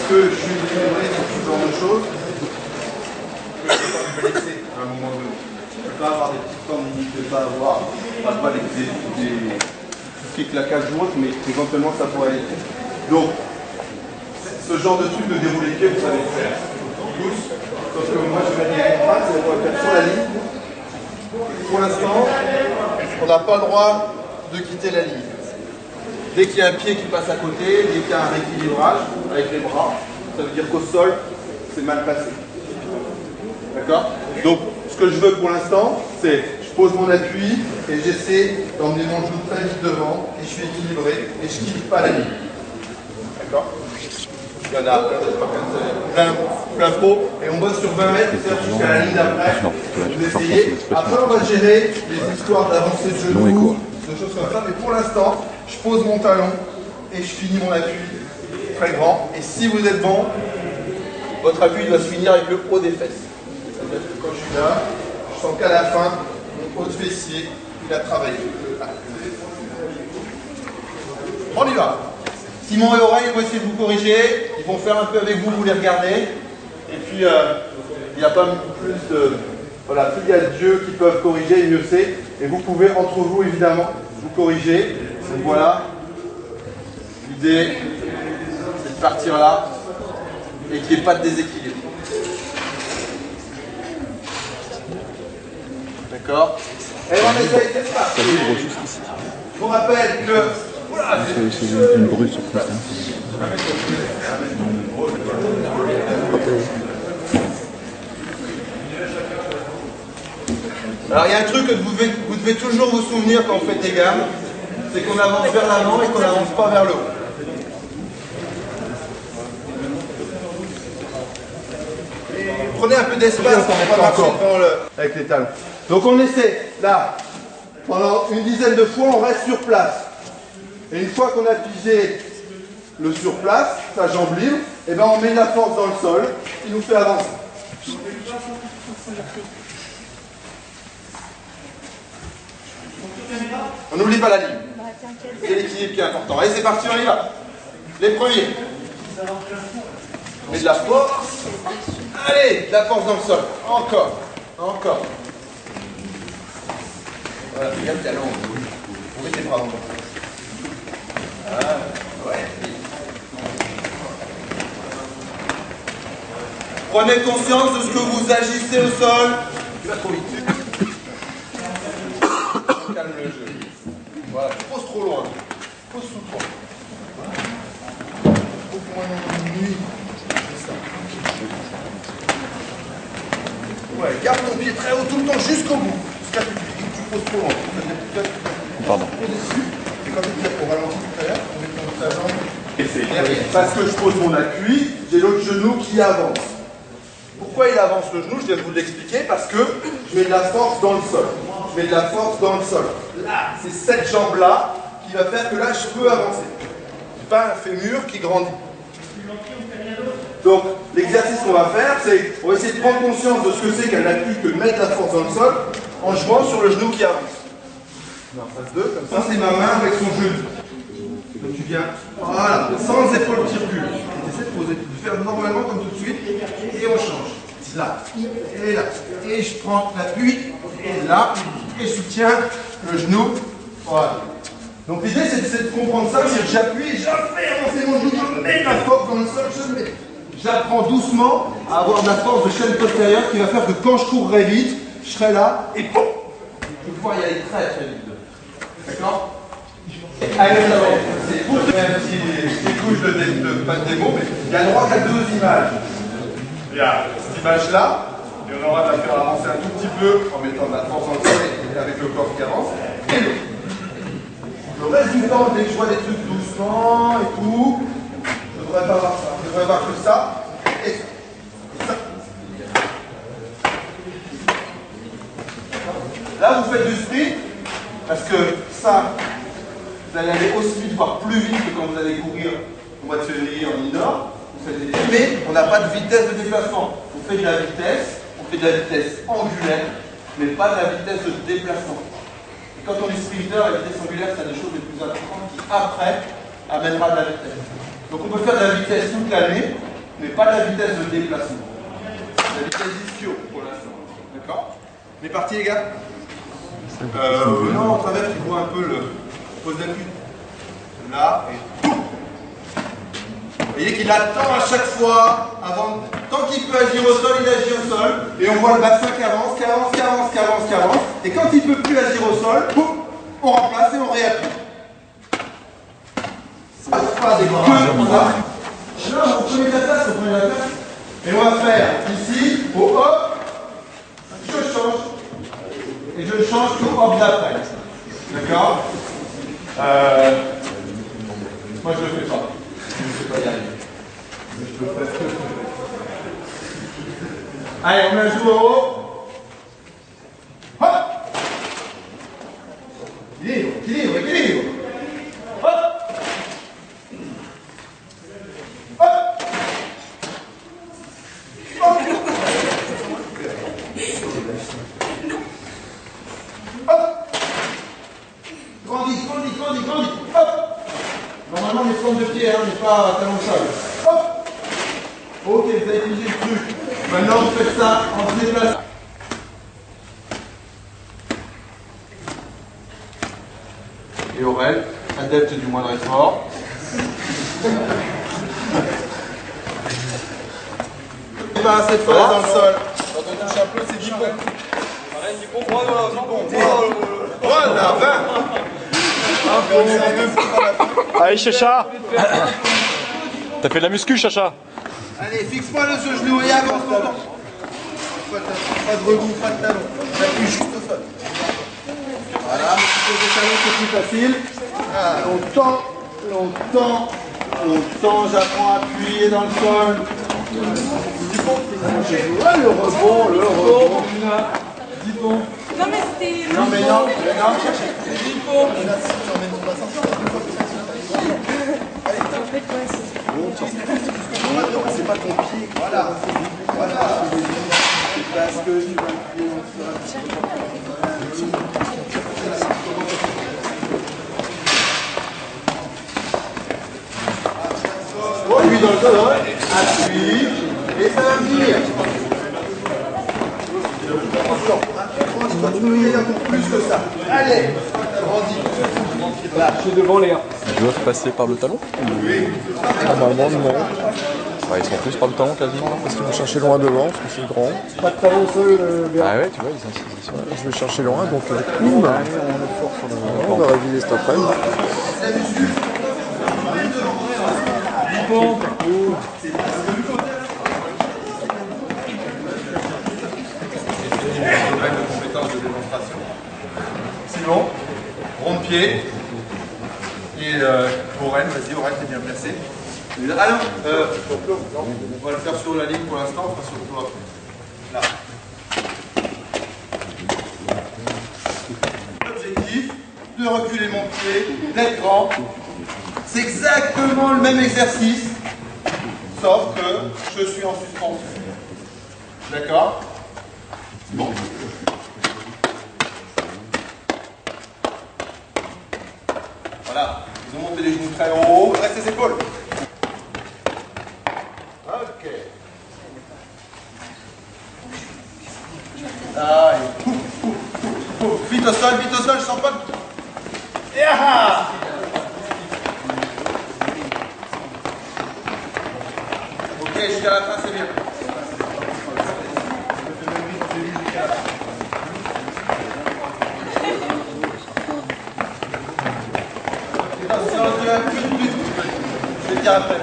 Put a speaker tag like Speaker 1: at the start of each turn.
Speaker 1: que je suis équilibré dans ce genre de choses, que je ne peux pas me blesser à un moment donné. Je ne peux pas avoir des petites tendinites, je ne peux pas avoir, pas des claquages ou autre, mais éventuellement ça pourrait aller. Donc, ce genre de truc de déroulé de pied, vous savez le faire. Tous. Sauf que moi, je vais dire une phrase, c'est qu'on va faire sur la ligne. Pour l'instant, on n'a pas le droit de quitter la ligne. Dès qu'il y a un pied qui passe à côté, dès qu'il y a un rééquilibrage avec les bras, ça veut dire qu'au sol, c'est mal passé. D'accord? Donc, ce que je veux pour l'instant, c'est je pose mon appui et j'essaie d'emmener mon genou très vite devant et je suis équilibré et je ne quitte pas la ligne. D'accord? Il y en a plein pot et on bosse sur 20 mètres, c'est-à-dire jusqu'à la ligne d'après. Vous essayez. Après, on va gérer les histoires d'avancer de genoux, de choses comme ça. Mais pour l'instant, je pose mon talon et je finis mon appui très grand. Et si vous êtes bon, votre appui doit se finir avec le haut des fesses. C'est-à-dire que quand je suis là, je sens qu'à la fin, mon haut de fessier, il a travaillé. On y va. Simon et Aurélie vont essayer de vous corriger, ils vont faire un peu avec vous, vous les regardez. Et puis, il n'y a pas plus de... Voilà, plus il y a de dieux qui peuvent corriger, mieux c'est. Et vous pouvez, entre vous, évidemment, vous corriger. Donc voilà, l'idée, c'est de partir là et qu'il n'y ait pas de déséquilibre. D'accord? Et on essaye, c'est ça.
Speaker 2: Ça vibre jusqu'ici.
Speaker 1: Je vous rappelle que...
Speaker 2: C'est une brûle sur place.
Speaker 1: Alors il y a un truc que vous devez toujours vous souvenir quand vous faites des gammes, c'est qu'on avance vers l'avant et qu'on n'avance pas vers le haut. Prenez un peu d'espace pour marcher avec les talons. Donc on essaie, là, pendant une dizaine de fois, on reste sur place. Et une fois qu'on a pigé le sur place, sa jambe libre, et ben on met de la force dans le sol, qui nous fait avancer. On n'oublie pas la ligne. C'est l'équilibre qui est important. Allez, c'est parti, on y va. Les premiers. On met de la force. Allez, de la force dans le sol. Encore. Encore. Voilà, regarde ta langue. Vous mettez les bras en bas. Ah, ouais. Prenez conscience de ce que vous agissez au sol. Tu vas trop vite. Calme le jeu. Voilà, tu poses trop loin. Pose sous toi. Beaucoup moins de nuit. C'est ça. Ouais, garde ton pied très haut tout le temps jusqu'au bout. Jusqu'à ce que tu poses trop loin.
Speaker 2: Pardon.
Speaker 1: C'est comme on ralentit tout à l'heure, on met ta jambe. Et c'est derrière. Parce que je pose mon appui, j'ai l'autre genou qui avance. Pourquoi il avance le genou? Je viens de vous l'expliquer. Parce que je mets de la force dans le sol. Je mets de la force dans le sol. Là, c'est cette jambe-là qui va faire que là, je peux avancer. Je n'ai pas un fémur qui grandit. Donc, l'exercice qu'on va faire, c'est on va essayer de prendre conscience de ce que c'est qu'un appui que de mettre la force dans le sol en jouant sur le genou qui avance. En phase 2, comme ça, c'est ma main avec son genou. Donc tu viens, voilà, sans épaule qui recule. Tu essaies de faire normalement comme tout de suite, et on change. Là, et là. Et je prends l'appui, et là, et je soutiens le genou. Voilà. Donc l'idée, c'est de comprendre ça, c'est que j'appuie, je fais avancer mon genou, je mets de la force dans le sol, je mets. J'apprends doucement à avoir de la force de chaîne postérieure qui va faire que quand je courrai vite, je serai là, et pouf, je vais pouvoir y aller très très vite. D'accord? Allez, c'est pour faire un petit couche pas de démo, mais il y a le droit qu'à deux images. Il y a cette image-là, et on aura de la faire avancer un tout petit peu en mettant de la force dans le sol et avec le corps qui avance. Et le reste du temps, dès que je vois des trucs doucement et tout, je ne devrais pas voir ça. Je devrais voir que ça et ça. Et ça. Là, vous faites du sprint, parce que ça, vous allez aller aussi vite, voire plus vite que quand vous allez courir au mois de février en indoor. Mais on n'a pas de vitesse de déplacement. On fait de la vitesse angulaire, mais pas de la vitesse de déplacement. Et quand on est sprinter, la vitesse angulaire, c'est une des choses les plus importantes qui, après, amènera de la vitesse. Donc on peut faire de la vitesse toute l'année, mais pas la vitesse de déplacement. La vitesse ischio pour l'instant. D'accord? On est parti les gars? Non, en travers, tu vois un peu le pose d'appui. Là, et boum. Vous voyez qu'il attend à chaque fois, avant, tant qu'il peut agir au sol, il agit au sol. Et on voit le bassin qui avance, qui avance, qui avance, qui avance, qui avance. Et quand il ne peut plus agir au sol, boum, on remplace et on réappuie. Pas des queues, là, on prenait la place, Et on va faire ici, au hop, je change. Et je change tout hop d'après. D'accord? Moi je le fais pas. Je ne sais pas y arriver. Je le fais. Allez, on met un genou en haut. Hop! Équilibre, équilibre, équilibre. Hop! Hop! Hop! Hop! Grandis, grandis, grandis, grandis. Hop! Normalement, les formes de pied, hein, mais pas talon de sol. Hop! Ok, vous avez figé le truc. Maintenant, vous faites ça en se déplaçant. Et Aurel, adepte du moindre effort. Et bien, cette fois dans le sol. Quand on touche un peu, c'est 10 points. Voilà, 20.
Speaker 3: Allez, Chacha. T'as fait de la muscu, Chacha.
Speaker 1: Allez, fixe-moi le genou et avance longtemps. Pas de rebond, pas de talon. J'appuie juste au sol. Voilà, si tu fais des talons, c'est plus facile. Longtemps, longtemps, longtemps, j'apprends à appuyer dans le sol. Ah, le rebond, le rebond.
Speaker 4: Non mais c'était...
Speaker 1: Non mais non, cherchez. C'est pas ton pied, voilà. Voilà. C'est parce que tu vas appuyer dans le sol. Appuie dans le sol, appuie, et ça va venir. Tu peux y aller encore plus que ça. Allez, grandis. Voilà, je suis devant les gars.
Speaker 2: Ils doivent passer par le talon?
Speaker 1: Oui.
Speaker 2: Normalement, non. Bah, ils sont plus par le talon quasiment là, parce qu'ils vont chercher loin devant, parce que c'est grand.
Speaker 5: Pas de talon au sol, bien.
Speaker 2: Ah ouais, tu vois, ils sont
Speaker 5: Je vais chercher loin, donc boum. On va réviser cet après-midi.
Speaker 1: De compétences de démonstration. Simon, rond de pied. Et Aurel, vas-y, Aurel, t'es bien placé. Ah non, on va le faire sur la ligne pour l'instant, on fera sur le tour après. Là. L'objectif, de reculer mon pied, d'être grand. C'est exactement le même exercice, sauf que je suis en suspension. D'accord? Bon. Voilà, ils ont monté les genoux très haut, reste les épaules. Ok. Là, et pouf, pouf, pouf, pouf. Vite au sol, je sens pas. Et ah! Ok, jusqu'à la fin, c'est bien. Je vais te dire après.